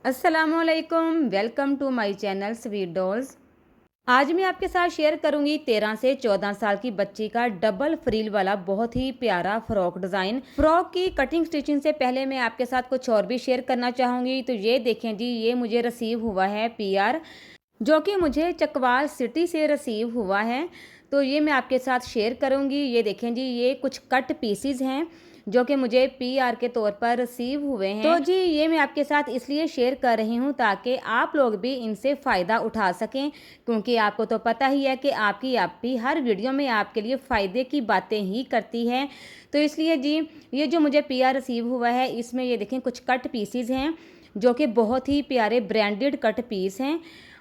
अस्सलामुअलैकुम, welcome to my channel sweet dolls. आज मैं आपके साथ शेयर करूंगी 13 से 14 साल की बच्ची का डबल फ्रिल वाला बहुत ही प्यारा फ्रॉक डिज़ाइन। फ्रॉक की कटिंग स्टिचिंग से पहले मैं आपके साथ कुछ और भी शेयर करना चाहूँगी। तो ये देखें जी, ये मुझे रिसीव हुआ है पीआर, जो कि मुझे चकवाल सिटी से रिसीव हुआ है। तो ये मैं आपके साथ शेयर करूंगी। ये देखें जी, ये कुछ कट पीसीज हैं जो कि मुझे पीआर के तौर पर रिसीव हुए हैं। तो जी ये मैं आपके साथ इसलिए शेयर कर रही हूँ ताकि आप लोग भी इनसे फ़ायदा उठा सकें, क्योंकि आपको तो पता ही है कि आपकी आप भी हर वीडियो में आपके लिए फ़ायदे की बातें ही करती है। तो इसलिए जी ये जो मुझे पीआर रिसीव हुआ है, इसमें ये देखें कुछ कट पीसीज हैं जो कि बहुत ही प्यारे ब्रांडेड कट पीस हैं।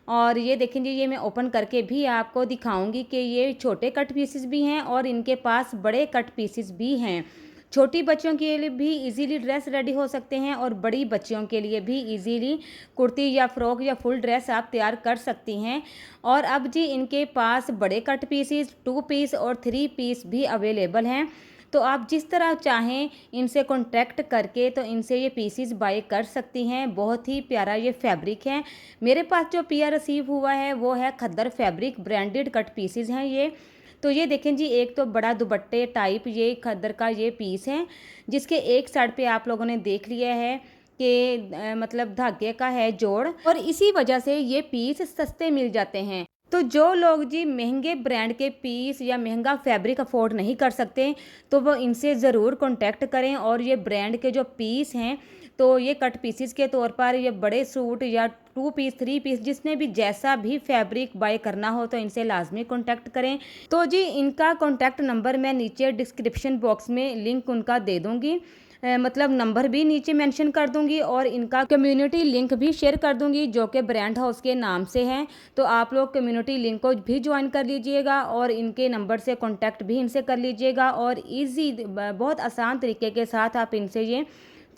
और ये देखें जी, ये मैं ओपन करके भी आपको दिखाऊंगी कि ये छोटे कट पीसेस भी हैं और इनके पास बड़े कट पीसेस भी हैं। छोटी बच्चियों के लिए भी इजीली ड्रेस रेडी हो सकते हैं और बड़ी बच्चियों के लिए भी इजीली कुर्ती या फ्रॉक या फुल ड्रेस आप तैयार कर सकती हैं। और अब जी इनके पास बड़े कट पीसेस, 2 पीस और 3 पीस भी अवेलेबल हैं। तो आप जिस तरह चाहें इनसे कॉन्टैक्ट करके तो इनसे ये पीसीज बाय कर सकती हैं। बहुत ही प्यारा ये फैब्रिक है। मेरे पास जो पीआर रिसीव हुआ है वो है खद्दर फैब्रिक, ब्रांडेड कट पीसीज हैं ये। तो ये देखें जी, एक तो बड़ा दुपट्टे टाइप ये खद्दर का ये पीस है, जिसके एक साइड पे आप लोगों ने देख लिया है कि मतलब धागे का है जोड़, और इसी वजह से ये पीस सस्ते मिल जाते हैं। तो जो लोग जी महंगे ब्रांड के पीस या महंगा फैब्रिक अफोर्ड नहीं कर सकते, तो वो इनसे ज़रूर कांटेक्ट करें। और ये ब्रांड के जो पीस हैं, तो ये कट पीसीस के तौर पर ये बड़े सूट या 2 पीस 3 पीस जिसने भी जैसा भी फैब्रिक बाय करना हो तो इनसे लाजमी कांटेक्ट करें। तो जी इनका कांटेक्ट नंबर मैं नीचे डिस्क्रिप्शन बॉक्स में लिंक उनका दे दूँगी, मतलब नंबर भी नीचे मेंशन कर दूंगी और इनका कम्युनिटी लिंक भी शेयर कर दूंगी जो कि ब्रांड हाउस के नाम से है। तो आप लोग कम्युनिटी लिंक को भी ज्वाइन कर लीजिएगा और इनके नंबर से कांटेक्ट भी इनसे कर लीजिएगा। और इजी बहुत आसान तरीके के साथ आप इनसे ये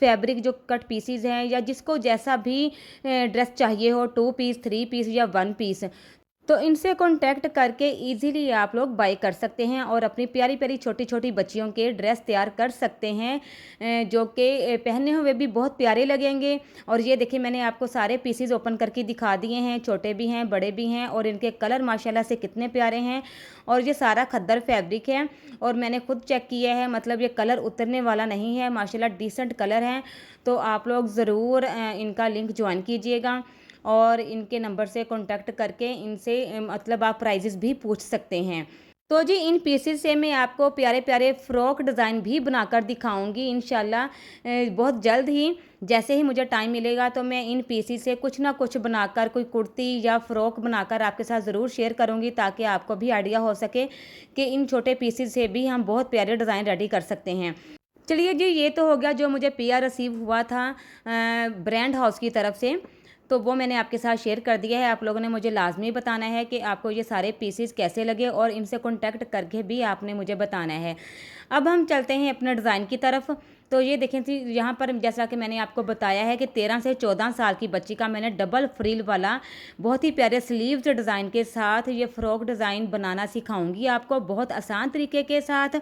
फैब्रिक जो कट पीसीज हैं या जिसको जैसा भी ड्रेस चाहिए हो, 2 पीस 3 पीस या 1 पीस, तो इनसे कांटेक्ट करके इजीली आप लोग बाय कर सकते हैं और अपनी प्यारी प्यारी छोटी छोटी बच्चियों के ड्रेस तैयार कर सकते हैं, जो कि पहने हुए भी बहुत प्यारे लगेंगे। और ये देखिए, मैंने आपको सारे पीसीज ओपन करके दिखा दिए हैं, छोटे भी हैं बड़े भी हैं, और इनके कलर माशाल्लाह से कितने प्यारे हैं। और ये सारा खद्दर फैब्रिक है और मैंने खुद चेक किया है, मतलब ये कलर उतरने वाला नहीं है, माशाल्लाह डिसेंट कलर हैं। तो आप लोग ज़रूर इनका लिंक ज्वाइन कीजिएगा और इनके नंबर से कांटेक्ट करके इनसे मतलब आप प्राइजेस भी पूछ सकते हैं। तो जी इन पीसेस से मैं आपको प्यारे प्यारे फ्रॉक डिज़ाइन भी बनाकर दिखाऊंगी इंशाल्लाह बहुत जल्द ही। जैसे ही मुझे टाइम मिलेगा तो मैं इन पीसेस से कुछ ना कुछ बनाकर कोई कुर्ती या फ्रॉक बनाकर आपके साथ ज़रूर शेयर करूंगी, ताकि आपको भी आइडिया हो सके कि इन छोटे पीसेस से भी हम बहुत प्यारे डिज़ाइन रेडी कर सकते हैं। चलिए जी, ये तो हो गया जो मुझे पीआर रिसीव हुआ था ब्रांड हाउस की तरफ से, तो वो मैंने आपके साथ शेयर कर दिया है। आप लोगों ने मुझे लाजमी बताना है कि आपको ये सारे पीसेस कैसे लगे और इनसे कांटेक्ट करके भी आपने मुझे बताना है। अब हम चलते हैं अपने डिज़ाइन की तरफ। तो ये देखें थी, यहाँ पर जैसा कि मैंने आपको बताया है कि 13 से 14 साल की बच्ची का मैंने डबल फ्रिल वाला बहुत ही प्यारे स्लीव्स डिज़ाइन के साथ ये फ्रॉक डिज़ाइन बनाना सिखाऊंगी आपको बहुत आसान तरीके के साथ।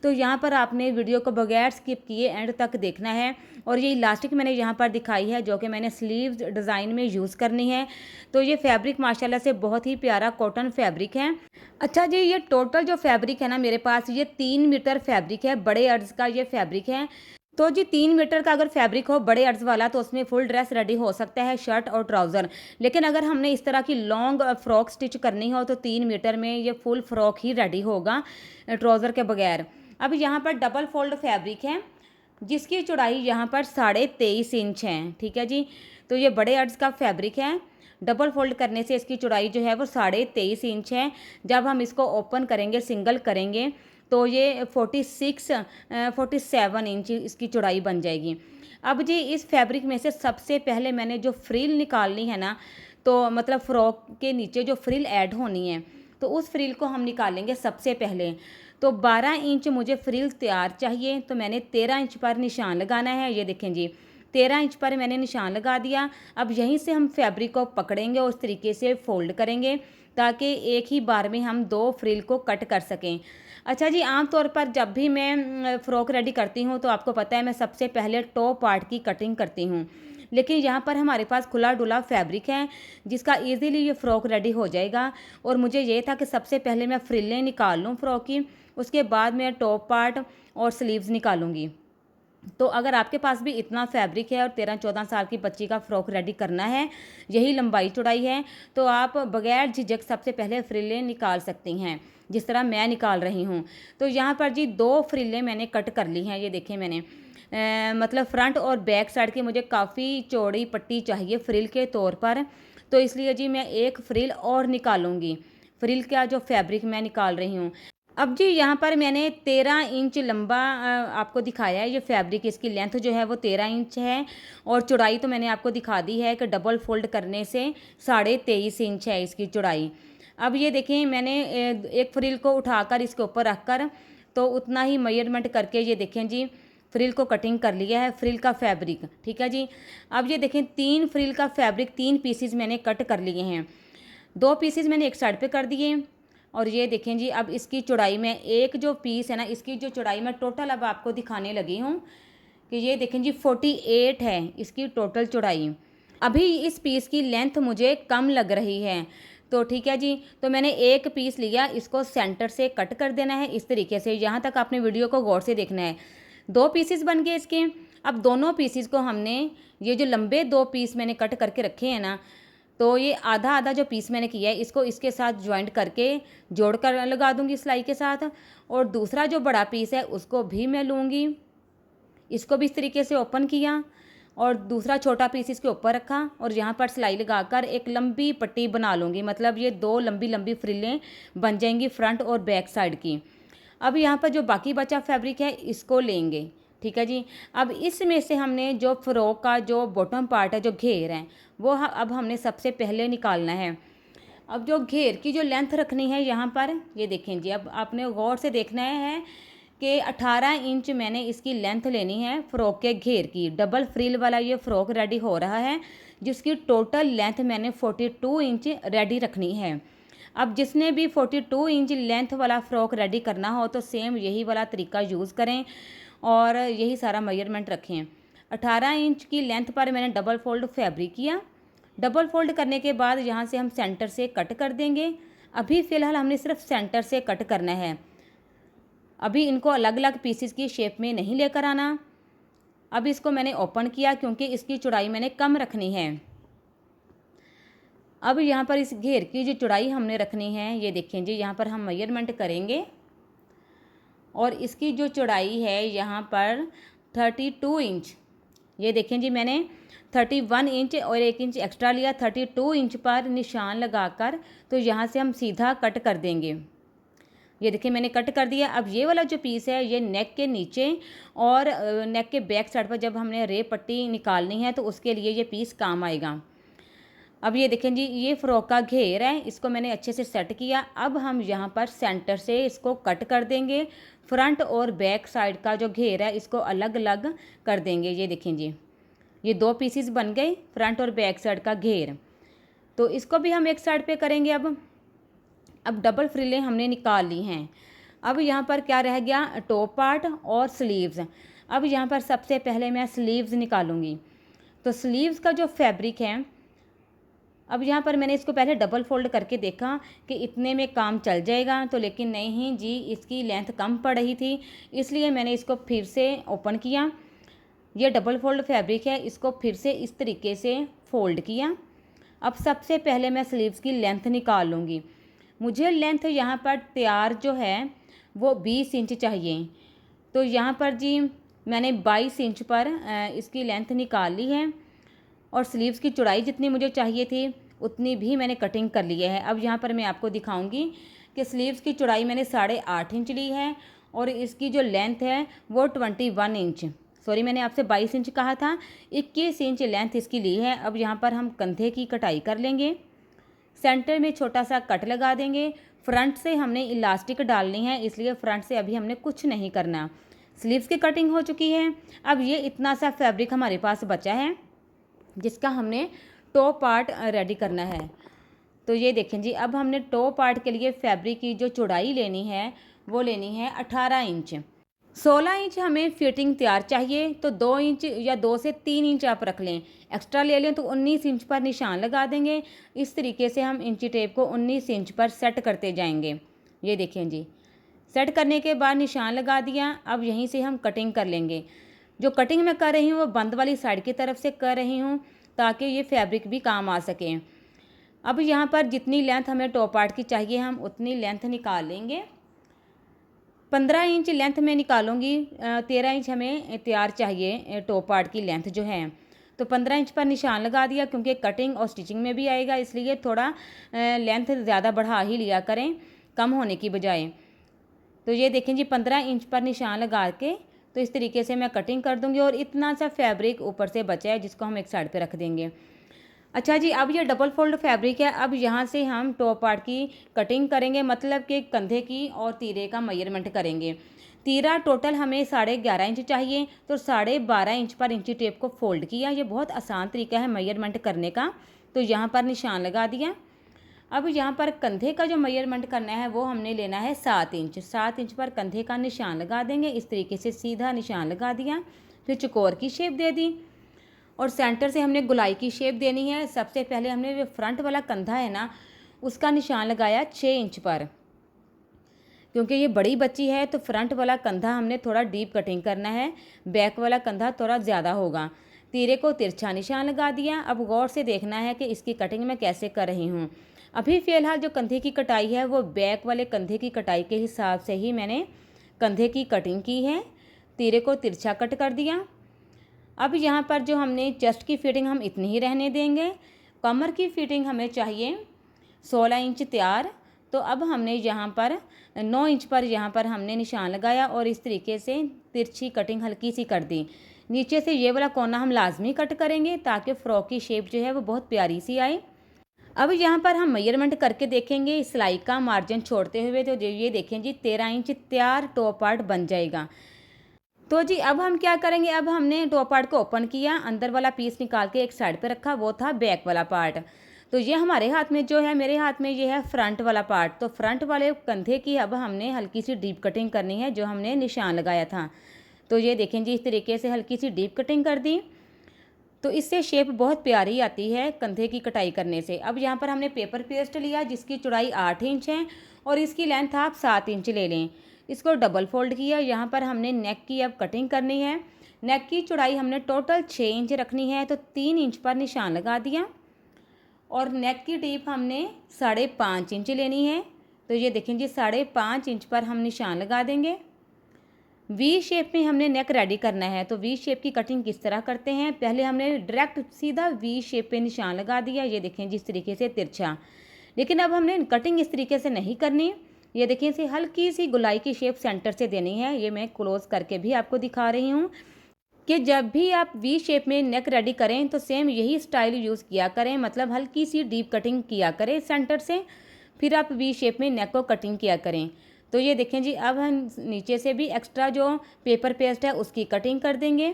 तो यहाँ पर आपने वीडियो को बगैर स्किप किए एंड तक देखना है। और ये इलास्टिक मैंने यहाँ पर दिखाई है जो कि मैंने स्लीव्स डिज़ाइन में यूज़ करनी है। तो ये फैब्रिक माशाल्लाह से बहुत ही प्यारा कॉटन फैब्रिक है। अच्छा जी, ये टोटल जो फैब्रिक है ना मेरे पास, ये 3 मीटर फैब्रिक है, बड़े अर्ज का ये फैब्रिक है। तो जी 3 मीटर का अगर फैब्रिक हो बड़े अर्ज वाला तो उसमें फुल ड्रेस रेडी हो सकता है, शर्ट और ट्राउज़र। लेकिन अगर हमने इस तरह की लॉन्ग फ्रॉक स्टिच करनी हो तो 3 मीटर में ये फुल फ्रॉक ही रेडी होगा ट्राउज़र के बगैर। अब यहाँ पर डबल फोल्ड फैब्रिक है जिसकी चौड़ाई यहाँ पर 23.5 इंच है। ठीक है जी, तो ये बड़े अर्ज का फैब्रिक है। डबल फोल्ड करने से इसकी चौड़ाई जो है वो 23.5 इंच है। जब हम इसको ओपन करेंगे, सिंगल करेंगे, तो ये 47 इंच इसकी चौड़ाई बन जाएगी। अब जी इस फैब्रिक में से सबसे पहले मैंने जो फ्रिल निकालनी है ना, तो मतलब फ़्रॉक के नीचे जो फ्रिल ऐड होनी है, तो उस फ्रिल को हम निकालेंगे सबसे पहले। तो 12 इंच मुझे फ्रिल तैयार चाहिए, तो मैंने 13 इंच पर निशान लगाना है। ये देखें जी, 13 इंच पर मैंने निशान लगा दिया। अब यहीं से हम फैब्रिक को पकड़ेंगे और उस तरीके से फोल्ड करेंगे ताकि एक ही बार में हम 2 फ्रिल को कट कर सकें। अच्छा जी, आमतौर पर जब भी मैं फ़्रॉक रेडी करती हूँ तो आपको पता है मैं सबसे पहले टॉप पार्ट की कटिंग करती हूँ। लेकिन यहाँ पर हमारे पास खुला डुला फैब्रिक है जिसका इजीली ये फ़्रॉक रेडी हो जाएगा। और मुझे ये था कि सबसे पहले मैं फ्रिलें निकाल लूँ फ़्रॉक की, उसके बाद मैं टॉप पार्ट और स्लीव्स निकालूँगी। तो अगर आपके पास भी इतना फैब्रिक है और 13-14 साल की बच्ची का फ़्रॉक रेडी करना है, यही लंबाई चौड़ाई है, तो आप बगैर झिझक सबसे पहले फ्रिलें निकाल सकती हैं, जिस तरह मैं निकाल रही हूँ। तो यहाँ पर जी 2 फ्रिलें मैंने कट कर ली हैं। ये देखें मैंने मतलब फ्रंट और बैक साइड की मुझे काफ़ी चौड़ी पट्टी चाहिए फ्रिल के तौर पर, तो इसलिए जी मैं एक फ्रिल और निकालूंगी। फ्रिल का जो फैब्रिक मैं निकाल रही हूँ। अब जी यहाँ पर मैंने 13 इंच लंबा आपको दिखाया है। ये फैब्रिक, इसकी लेंथ जो है वो 13 इंच है और चौड़ाई तो मैंने आपको दिखा दी है कि डबल फोल्ड करने से 23.5 इंच है इसकी चौड़ाई। अब ये देखें मैंने एक फ्रिल को उठाकर इसके ऊपर रखकर तो उतना ही मेजरमेंट करके ये देखें जी फ्रिल को कटिंग कर लिया है, फ्रिल का फैब्रिक। ठीक है जी। अब ये देखें 3 फ्रिल का फैब्रिक 3 पीसीज मैंने कट कर लिए हैं। 2 पीसीज मैंने एक साइड पे कर दिए और ये देखें जी अब इसकी चौड़ाई में एक जो पीस है ना, इसकी जो चौड़ाई मैं टोटल अब आपको दिखाने लगी हूँ कि ये देखें जी 48 है इसकी टोटल चौड़ाई। अभी इस पीस की लेंथ मुझे कम लग रही है, तो ठीक है जी। तो मैंने एक पीस लिया, इसको सेंटर से कट कर देना है इस तरीके से। यहाँ तक आपने वीडियो को गौर से देखना है। 2 पीसेस बन गए इसके। अब दोनों पीसेस को हमने, ये जो लंबे 2 पीस मैंने कट करके रखे हैं ना, तो ये आधा आधा जो पीस मैंने किया है इसको इसके साथ ज्वाइंट करके जोड़ कर लगा दूंगी सिलाई के साथ। और दूसरा जो बड़ा पीस है उसको भी मैं लूँगी, इसको भी इस तरीके से ओपन किया और दूसरा छोटा पीस इसके ऊपर रखा और यहाँ पर सिलाई लगाकर एक लंबी पट्टी बना लूँगी। मतलब ये 2 लंबी लंबी फ्रिलें बन जाएंगी फ्रंट और बैक साइड की। अब यहाँ पर जो बाकी बचा फैब्रिक है इसको लेंगे। ठीक है जी। अब इसमें से हमने जो फ़्रॉक का जो बॉटम पार्ट है, जो घेर है, वो अब हमने सबसे पहले निकालना है। अब जो घेर की जो लेंथ रखनी है यहाँ पर, ये देखें जी, अब आपने गौर से देखना है कि 18 इंच मैंने इसकी लेंथ लेनी है फ़्रॉक के घेर की। डबल फ्रिल वाला ये फ़्रॉक रेडी हो रहा है जिसकी टोटल लेंथ मैंने 42 इंच रेडी रखनी है। अब जिसने भी 42 इंच लेंथ वाला फ़्रॉक रेडी करना हो तो सेम यही वाला तरीका यूज़ करें और यही सारा मेजरमेंट रखें। 18 इंच की लेंथ पर मैंने डबल फोल्ड फैब्रिक किया। डबल फोल्ड करने के बाद यहाँ से हम सेंटर से कट कर देंगे। अभी फ़िलहाल हमने सिर्फ सेंटर से कट करना है, अभी इनको अलग अलग पीसेस की शेप में नहीं लेकर आना। अब इसको मैंने ओपन किया क्योंकि इसकी चौड़ाई मैंने कम रखनी है। अब यहाँ पर इस घेर की जो चौड़ाई हमने रखनी है, ये देखें जी, यहाँ पर हम मेजरमेंट करेंगे और इसकी जो चौड़ाई है यहाँ पर 32 इंच। ये देखें जी मैंने 31 इंच और 1 इंच एक्स्ट्रा लिया। 32 इंच पर निशान लगाकर तो यहाँ से हम सीधा कट कर देंगे। ये देखिए मैंने कट कर दिया। अब ये वाला जो पीस है ये नेक के नीचे और नेक के बैक साइड पर जब हमने रेप पट्टी निकालनी है तो उसके लिए ये पीस काम आएगा। अब ये देखें जी, ये फ़्रॉक का घेर है, इसको मैंने अच्छे से सेट किया। अब हम यहाँ पर सेंटर से इसको कट कर देंगे। फ्रंट और बैक साइड का जो घेर है इसको अलग अलग कर देंगे। ये देखें जी, ये 2 पीसेस बन गए फ्रंट और बैक साइड का घेर। तो इसको भी हम एक साइड पे करेंगे। अब डबल फ्रिलें हमने निकाल ली हैं। अब यहाँ पर क्या रह गया, टॉप पार्ट और स्लीव्स। अब यहाँ पर सबसे पहले मैं स्लीव्स निकालूंगी। तो स्लीव्स का जो फैब्रिक है, अब यहाँ पर मैंने इसको पहले डबल फोल्ड करके देखा कि इतने में काम चल जाएगा, तो लेकिन नहीं जी, इसकी लेंथ कम पड़ रही थी, इसलिए मैंने इसको फिर से ओपन किया। ये डबल फोल्ड फैब्रिक है, इसको फिर से इस तरीके से फोल्ड किया। अब सबसे पहले मैं स्लीव्स की लेंथ निकाल लूँगी। मुझे लेंथ यहाँ पर तैयार जो है वो 20 इंच चाहिए, तो यहाँ पर जी मैंने 22 इंच पर इसकी लेंथ निकाल ली है और स्लीव्स की चौड़ाई जितनी मुझे चाहिए थी उतनी भी मैंने कटिंग कर ली है। अब यहाँ पर मैं आपको दिखाऊंगी कि स्लीव्स की चौड़ाई मैंने 8.5 इंच ली है और इसकी जो लेंथ है वो 21 इंच, सॉरी मैंने आपसे 22 इंच कहा था, 21 इंच लेंथ इसकी ली है। अब यहाँ पर हम कंधे की कटाई कर लेंगे। सेंटर में छोटा सा कट लगा देंगे। फ्रंट से हमने इलास्टिक डालनी है, इसलिए फ्रंट से अभी हमने कुछ नहीं करना। स्लीव्स की कटिंग हो चुकी है। अब ये इतना सा फैब्रिक हमारे पास बचा है जिसका हमने टॉप पार्ट रेडी करना है। तो ये देखें जी, अब हमने टॉप पार्ट के लिए फैब्रिक की जो चौड़ाई लेनी है वो लेनी है 18 इंच। 16 इंच हमें फिटिंग तैयार चाहिए, तो 2 इंच या 2 से 3 इंच आप रख लें। एक्स्ट्रा ले लें तो 19 इंच पर निशान लगा देंगे। इस तरीके से हम इंची टेप को 19 इंच पर सेट करते जाएंगे। ये देखें जी, सेट करने के बाद निशान लगा दिया। अब यहीं से हम कटिंग कर लेंगे। जो कटिंग मैं कर रही हूँ वो बंद वाली साइड की तरफ से कर रही हूँ, ताकि ये फैब्रिक भी काम आ सके। अब यहाँ पर जितनी लेंथ हमें टॉप पार्ट की चाहिए हम उतनी लेंथ निकाल लेंगे। 15 इंच लेंथ में निकालूंगी, 13 इंच हमें तैयार चाहिए टॉप पार्ट की लेंथ जो है। तो 15 इंच पर निशान लगा दिया, क्योंकि कटिंग और स्टिचिंग में भी आएगा, इसलिए थोड़ा लेंथ ज़्यादा बढ़ा ही लिया करें, कम होने की बजाय। तो ये देखें जी, 15 इंच पर निशान लगा के तो इस तरीके से मैं कटिंग कर दूंगी। और इतना सा फैब्रिक ऊपर से बचा है जिसको हम एक साइड पे रख देंगे। अच्छा जी, अब ये डबल फोल्ड फैब्रिक है। अब यहाँ से हम टॉप पार्ट की कटिंग करेंगे, मतलब कि कंधे की और तीरे का मेजरमेंट करेंगे। तीरा टोटल हमें 11.5 इंच चाहिए, तो 12.5 इंच पर इंची टेप को फोल्ड किया। ये बहुत आसान तरीका है मेजरमेंट करने का। तो यहाँ पर निशान लगा दिया। अब यहाँ पर कंधे का जो मेजरमेंट करना है वो हमने लेना है 7 इंच। 7 इंच पर कंधे का निशान लगा देंगे। इस तरीके से सीधा निशान लगा दिया, फिर चौकोर की शेप दे दी और सेंटर से हमने गुलाई की शेप देनी है। सबसे पहले हमने जो फ्रंट वाला कंधा है ना, उसका निशान लगाया 6 इंच पर। क्योंकि ये बड़ी बच्ची है तो फ्रंट वाला कंधा हमने थोड़ा डीप कटिंग करना है, बैक वाला कंधा थोड़ा ज़्यादा होगा। तीरे को तिरछा निशान लगा दिया। अब गौर से देखना है कि इसकी कटिंग मैं कैसे कर रही हूँ। अभी फ़िलहाल जो कंधे की कटाई है वो बैक वाले कंधे की कटाई के हिसाब से ही मैंने कंधे की कटिंग की है। तीरे को तिरछा कट कर दिया। अब यहाँ पर जो हमने चेस्ट की फिटिंग हम इतनी ही रहने देंगे। कमर की फिटिंग हमें चाहिए 16 इंच तैयार। तो अब हमने यहाँ पर 9 इंच पर यहाँ पर हमने निशान लगाया और इस तरीके से तिरछी कटिंग हल्की सी कर दी। नीचे से ये वाला कोना हम लाजमी कट करेंगे, ताकि फ्रॉक की शेप जो है वो बहुत प्यारी सी आए। अब यहाँ पर हम मेजरमेंट करके देखेंगे सिलाई का मार्जिन छोड़ते हुए। तो ये देखें जी, 13 इंच तैयार टॉप पार्ट बन जाएगा। तो जी अब हम क्या करेंगे, अब हमने टॉप पार्ट को ओपन किया, अंदर वाला पीस निकाल के एक साइड पे रखा, वो था बैक वाला पार्ट। तो ये हमारे हाथ में जो है, मेरे हाथ में ये है फ्रंट वाला पार्ट। तो फ्रंट वाले कंधे की अब हमने हल्की सी डीप कटिंग करनी है, जो हमने निशान लगाया था। तो ये देखें जी, इस तरीके से हल्की सी डीप कटिंग कर दी। तो इससे शेप बहुत प्यारी आती है कंधे की कटाई करने से। अब यहाँ पर हमने पेपर पेस्ट लिया जिसकी चौड़ाई 8 इंच है और इसकी लेंथ आप 7 इंच ले लें। इसको डबल फोल्ड किया। यहाँ पर हमने नेक की अब कटिंग करनी है। नेक की चौड़ाई हमने टोटल 6 इंच रखनी है, तो 3 इंच पर निशान लगा दिया और नेक की डीप हमने 5.5 इंच लेनी है। तो ये देखें जी, 5.5 इंच पर हम निशान लगा देंगे। वी शेप में हमने नेक रेडी करना है। तो वी शेप की कटिंग किस तरह करते हैं, पहले हमने डायरेक्ट सीधा वी शेप पे निशान लगा दिया। ये देखें जिस तरीके से तिरछा। लेकिन अब हमने कटिंग इस तरीके से नहीं करनी। ये देखें, इसे हल्की सी गुलाई की शेप सेंटर से देनी है। ये मैं क्लोज करके भी आपको दिखा रही हूँ कि जब भी आप वी शेप में नेक रेडी करें तो सेम यही स्टाइल यूज़ किया करें, मतलब हल्की सी डीप कटिंग किया करें सेंटर से, फिर आप वी शेप में नेक को कटिंग किया करें। तो ये देखें जी, अब हम नीचे से भी एक्स्ट्रा जो पेपर पेस्ट है उसकी कटिंग कर देंगे।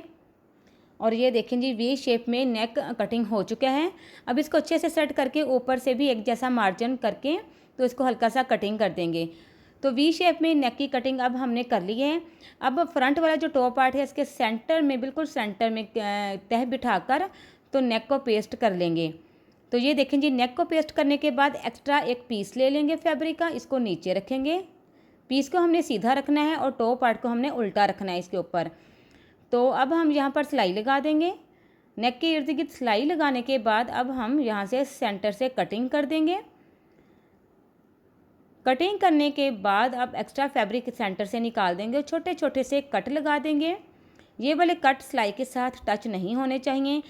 और ये देखें जी, वी शेप में नेक कटिंग हो चुका है। अब इसको अच्छे से सेट करके ऊपर से भी एक जैसा मार्जिन करके तो इसको हल्का सा कटिंग कर देंगे। तो वी शेप में नेक की कटिंग अब हमने कर ली है। अब फ्रंट वाला जो टॉप पार्ट है इसके सेंटर में, बिल्कुल सेंटर में तह बिठाकर तो नेक को पेस्ट कर लेंगे। तो ये देखें जी, नेक को पेस्ट करने के बाद एक्स्ट्रा एक पीस ले लेंगे फैब्रिक का, इसको नीचे रखेंगे। पीस को हमने सीधा रखना है और टॉप पार्ट को हमने उल्टा रखना है इसके ऊपर। तो अब हम यहाँ पर सिलाई लगा देंगे। नेक के इर्द गिर्द सिलाई लगाने के बाद अब हम यहाँ से सेंटर से कटिंग कर देंगे। कटिंग करने के बाद अब एक्स्ट्रा फैब्रिक सेंटर से निकाल देंगे, छोटे छोटे से कट लगा देंगे। ये वाले कट सिलाई के साथ टच नहीं होने चाहिए।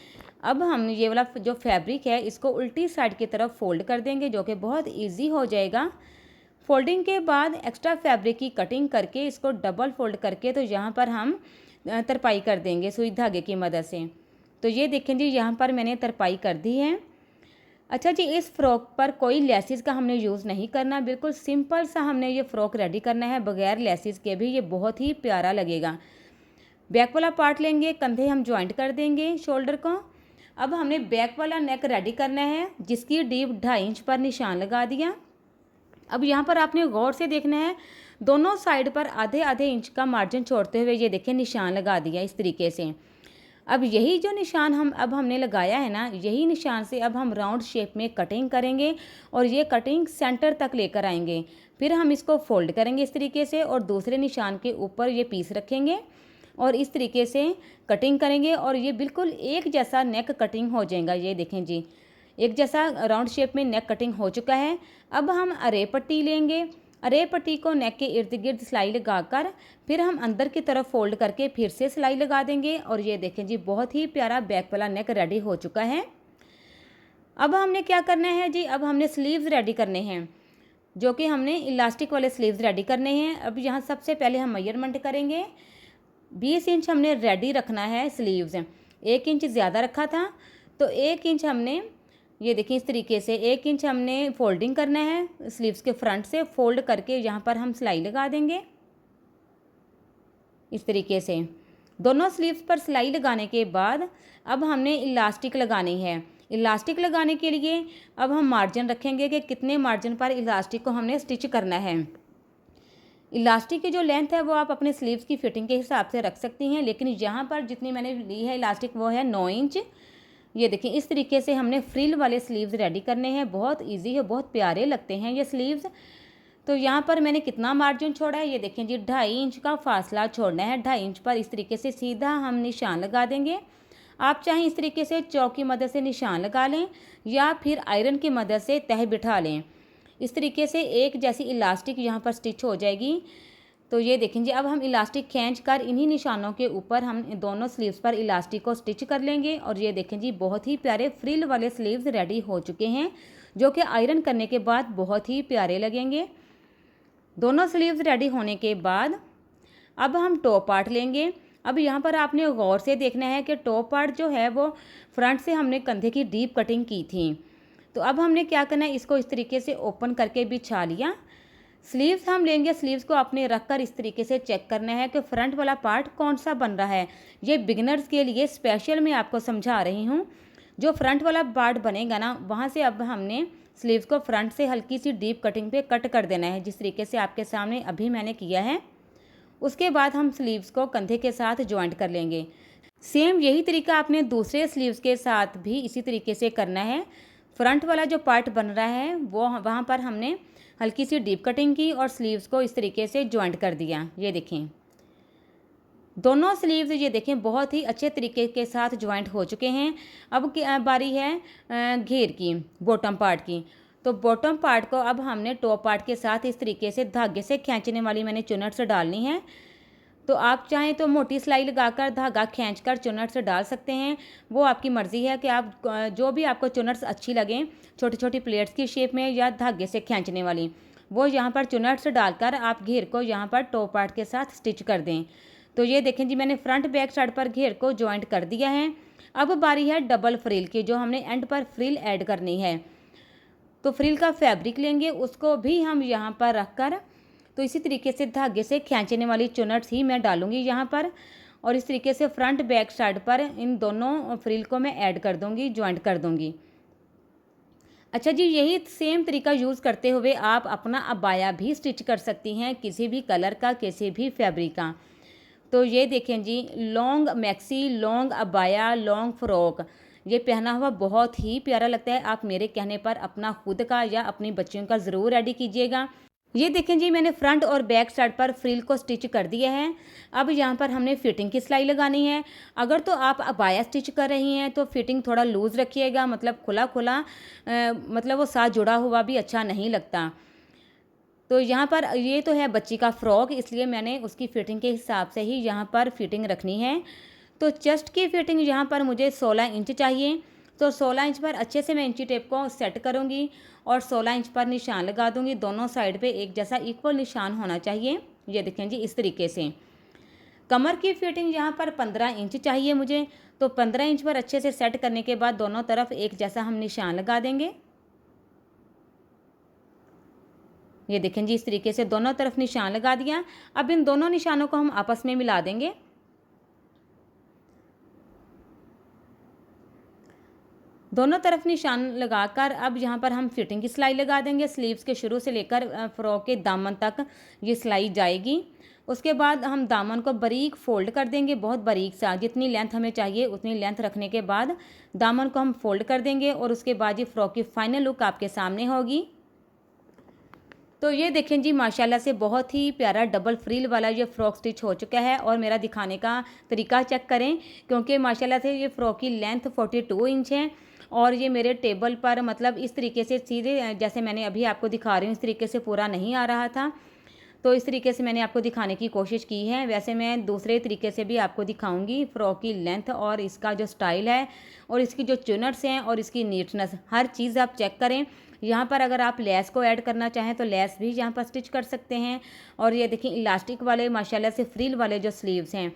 अब हम ये वाला जो फैब्रिक है इसको उल्टी साइड की तरफ फोल्ड कर देंगे, जो कि बहुत ईजी हो जाएगा। फोल्डिंग के बाद एक्स्ट्रा फैब्रिक की कटिंग करके इसको डबल फोल्ड करके तो यहाँ पर हम तरपाई कर देंगे सुई धागे की मदद से। तो ये देखें जी, यहाँ पर मैंने तरपाई कर दी है। अच्छा जी, इस फ्रॉक पर कोई लेसिस का हमने यूज़ नहीं करना, बिल्कुल सिंपल सा हमने ये फ़्रॉक रेडी करना है बगैर लेसिस के भी। ये बहुत ही प्यारा लगेगा। बैक वाला पार्ट लेंगे, कंधे हम ज्वाइंट कर देंगे शोल्डर को। अब हमने बैक वाला नेक रेडी करना है जिसकी डीप 2.5 इंच पर निशान लगा दिया। अब यहाँ पर आपने गौर से देखना है, दोनों साइड पर आधे आधे इंच का मार्जिन छोड़ते हुए ये देखिए निशान लगा दिया इस तरीके से। अब यही जो निशान हमने लगाया है ना, यही निशान से अब हम राउंड शेप में कटिंग करेंगे और ये कटिंग सेंटर तक लेकर आएंगे। फिर हम इसको फोल्ड करेंगे इस तरीके से और दूसरे निशान के ऊपर ये पीस रखेंगे और इस तरीके से कटिंग करेंगे और ये बिल्कुल एक जैसा नेक कटिंग हो जाएगा। ये देखें जी, एक जैसा राउंड शेप में नेक कटिंग हो चुका है। अब हम अरे पट्टी लेंगे, अरे पट्टी को नेक के इर्द गिर्द सिलाई लगाकर फिर हम अंदर की तरफ फोल्ड करके फिर से सिलाई लगा देंगे और ये देखें जी, बहुत ही प्यारा बैक वाला नेक रेडी हो चुका है। अब हमने क्या करना है जी, अब हमने स्लीव्स रेडी करने हैं, जो कि हमने इलास्टिक वाले स्लीव्स रेडी करने हैं। अब यहाँ सबसे पहले हम मेजरमेंट करेंगे। 20 इंच हमने रेडी रखना है स्लीव्स, 1 इंच ज़्यादा रखा था तो 1 इंच हमने, ये देखिए इस तरीके से 1 इंच हमने फोल्डिंग करना है स्लीव्स के फ्रंट से, फोल्ड करके यहाँ पर हम सिलाई लगा देंगे इस तरीके से। दोनों स्लीव्स पर सिलाई लगाने के बाद अब हमने इलास्टिक लगानी है। इलास्टिक लगाने के लिए अब हम मार्जिन रखेंगे कि कितने मार्जिन पर इलास्टिक को हमने स्टिच करना है। इलास्टिक की जो लेंथ है वो आप अपने स्लीव्स की फिटिंग के हिसाब से रख सकती हैं, लेकिन यहाँ पर जितनी मैंने ली है इलास्टिक वो है 9 इंच। ये देखिए इस तरीके से हमने फ्रिल वाले स्लीव्स रेडी करने हैं। बहुत इजी है, बहुत प्यारे लगते हैं ये स्लीव्स। तो यहाँ पर मैंने कितना मार्जिन छोड़ा है, ये देखें जी 2.5 इंच का फासला छोड़ना है। 2.5 इंच पर इस तरीके से सीधा हम निशान लगा देंगे। आप चाहें इस तरीके से चौक की मदद से निशान लगा लें या फिर आयरन की मदद से तह बिठा लें। इस तरीके से एक जैसी इलास्टिक यहाँ पर स्टिच हो जाएगी। तो ये देखें जी, अब हम इलास्टिक खींच कर इन्हीं निशानों के ऊपर हम दोनों स्लीव्स पर इलास्टिक को स्टिच कर लेंगे और ये देखें जी, बहुत ही प्यारे फ्रिल वाले स्लीव्स रेडी हो चुके हैं, जो कि आयरन करने के बाद बहुत ही प्यारे लगेंगे। दोनों स्लीव्स रेडी होने के बाद अब हम टॉप पार्ट लेंगे। अब यहाँ पर आपने गौर से देखना है कि टॉप पार्ट जो है वो फ्रंट से हमने कंधे की डीप कटिंग की थी। तो अब हमने क्या करना है, इसको इस तरीके से ओपन करके बिछा लिया। स्लीव्स हम लेंगे, स्लीव्स को आपने रखकर इस तरीके से चेक करना है कि फ्रंट वाला पार्ट कौन सा बन रहा है। ये बिगिनर्स के लिए स्पेशल मैं आपको समझा रही हूँ। जो फ्रंट वाला पार्ट बनेगा ना, वहाँ से अब हमने स्लीव्स को फ्रंट से हल्की सी डीप कटिंग पे कट कर देना है, जिस तरीके से आपके सामने अभी मैंने किया है। उसके बाद हम स्लीव्स को कंधे के साथ ज्वाइंट कर लेंगे। सेम यही तरीका आपने दूसरे स्लीव्स के साथ भी इसी तरीके से करना है। फ्रंट वाला जो पार्ट बन रहा है वो वहाँ पर हमने हल्की सी डीप कटिंग की और स्लीव्स को इस तरीके से ज्वाइंट कर दिया। ये देखें दोनों स्लीव्स, ये देखें बहुत ही अच्छे तरीके के साथ ज्वाइंट हो चुके हैं। अब बारी है घेर की, बॉटम पार्ट की। तो बॉटम पार्ट को अब हमने टॉप पार्ट के साथ इस तरीके से धागे से खींचने वाली मैंने चुनट से डालनी है। तो आप चाहें तो मोटी सिलाई लगाकर धागा खींचकर चुनट से डाल सकते हैं, वो आपकी मर्ज़ी है कि आप जो भी आपको चुनट्स अच्छी लगें, छोटी छोटी प्लेट्स की शेप में या धागे से खींचने वाली, वो यहाँ पर चुनट से डालकर आप घेर को यहाँ पर टॉप पार्ट के साथ स्टिच कर दें। तो ये देखें जी, मैंने फ्रंट बैक साइड पर घेर को ज्वाइंट कर दिया है। अब बारी है डबल फ्रिल की, जो हमने एंड पर फ्रिल ऐड करनी है। तो फ्रिल का फैब्रिक लेंगे, उसको भी हम यहाँ पर रख कर, तो इसी तरीके से धागे से खींचने वाली चुनट्स ही मैं डालूंगी यहाँ पर और इस तरीके से फ्रंट बैक साइड पर इन दोनों फ्रिल को मैं ऐड कर दूंगी, ज्वाइंट कर दूंगी। अच्छा जी, यही सेम तरीका यूज़ करते हुए आप अपना अबाया भी स्टिच कर सकती हैं, किसी भी कलर का, किसी भी फैब्रिक का। तो ये देखें जी, लॉन्ग मैक्सी, लॉन्ग अबाया, लॉन्ग फ्रॉक, ये पहना हुआ बहुत ही प्यारा लगता है। आप मेरे कहने पर अपना खुद का या अपनी बच्चियों का ज़रूर रेडी कीजिएगा। ये देखें जी, मैंने फ्रंट और बैक साइड पर फ्रिल को स्टिच कर दिया है। अब यहाँ पर हमने फिटिंग की सिलाई लगानी है। अगर तो आप अबाया स्टिच कर रही हैं तो फिटिंग थोड़ा लूज़ रखिएगा, मतलब खुला खुला, मतलब वो साथ जुड़ा हुआ भी अच्छा नहीं लगता। तो यहाँ पर ये तो है बच्ची का फ्रॉक, इसलिए मैंने उसकी फ़िटिंग के हिसाब से ही यहाँ पर फिटिंग रखनी है। तो चेस्ट की फ़िटिंग यहाँ पर मुझे 16 इंच चाहिए। तो 16 इंच पर अच्छे से मैं इंची टेप को सेट करूँगी और 16 इंच पर निशान लगा दूँगी। दोनों साइड पे एक जैसा इक्वल निशान होना चाहिए। ये देखें जी, इस तरीके से। कमर की फ़िटिंग यहाँ पर 15 इंच चाहिए मुझे। तो 15 इंच पर अच्छे से सेट करने के बाद दोनों तरफ एक जैसा हम निशान लगा देंगे। ये देखें जी, इस तरीके से दोनों तरफ निशान लगा दिया। अब इन दोनों निशानों को हम आपस में मिला देंगे। दोनों तरफ निशान लगाकर अब यहाँ पर हम फिटिंग की सिलाई लगा देंगे। स्लीव्स के शुरू से लेकर फ़्रॉक के दामन तक ये सिलाई जाएगी। उसके बाद हम दामन को बारीक फोल्ड कर देंगे, बहुत बारीक सा, जितनी लेंथ हमें चाहिए उतनी लेंथ रखने के बाद दामन को हम फोल्ड कर देंगे और उसके बाद ये फ़्रॉक की फाइनल लुक आपके सामने होगी। तो ये देखें जी, माशाल्लाह से बहुत ही प्यारा डबल फ्रिल वाला ये फ़्रॉक स्टिच हो चुका है। और मेरा दिखाने का तरीका चेक करें, क्योंकि माशाल्लाह से ये फ़्रॉक की लेंथ 42 इंच है और ये मेरे टेबल पर मतलब इस तरीके से सीधे, जैसे मैंने अभी आपको दिखा रही हूँ, इस तरीके से पूरा नहीं आ रहा था। तो इस तरीके से मैंने आपको दिखाने की कोशिश की है। वैसे मैं दूसरे तरीके से भी आपको दिखाऊंगी फ़्रॉक की लेंथ और इसका जो स्टाइल है और इसकी जो चुनट्स हैं और इसकी नीटनेस, हर चीज़ आप चेक करें। यहाँ पर अगर आप लेस को ऐड करना चाहें तो लेस भी यहाँ पर स्टिच कर सकते हैं। और ये देखिए इलास्टिक वाले माशाल्लाह से फ्रिल वाले जो स्लीव्स हैं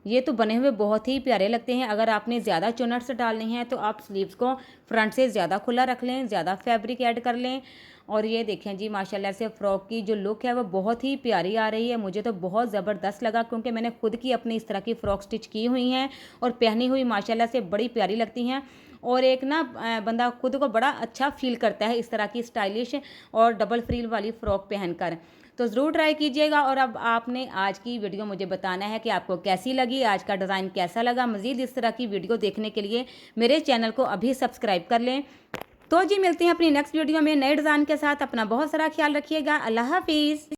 ये तो बने हुए बहुत ही प्यारे लगते हैं। अगर आपने ज़्यादा चुनट्स डालनी हैं तो आप स्लीव्स को फ्रंट से ज़्यादा खुला रख लें, ज़्यादा फैब्रिक ऐड कर लें। और ये देखें जी, माशाल्लाह से फ़्रॉक की जो लुक है वो बहुत ही प्यारी आ रही है। मुझे तो बहुत ज़बरदस्त लगा, क्योंकि मैंने खुद की अपनी इस तरह की फ़्रॉक स्टिच की हुई हैं और पहनी हुई माशाल्लाह से बड़ी प्यारी लगती हैं। और एक ना बंदा खुद को बड़ा अच्छा फील करता है इस तरह की स्टाइलिश और डबल फ्रिल वाली फ़्रॉक पहनकर। तो ज़रूर ट्राई कीजिएगा। और अब आपने आज की वीडियो मुझे बताना है कि आपको कैसी लगी, आज का डिज़ाइन कैसा लगा। मज़ीद इस तरह की वीडियो देखने के लिए मेरे चैनल को अभी सब्सक्राइब कर लें। तो जी मिलते हैं अपनी नेक्स्ट वीडियो में नए डिज़ाइन के साथ। अपना बहुत सारा ख्याल रखिएगा। अल्लाह हाफिज़।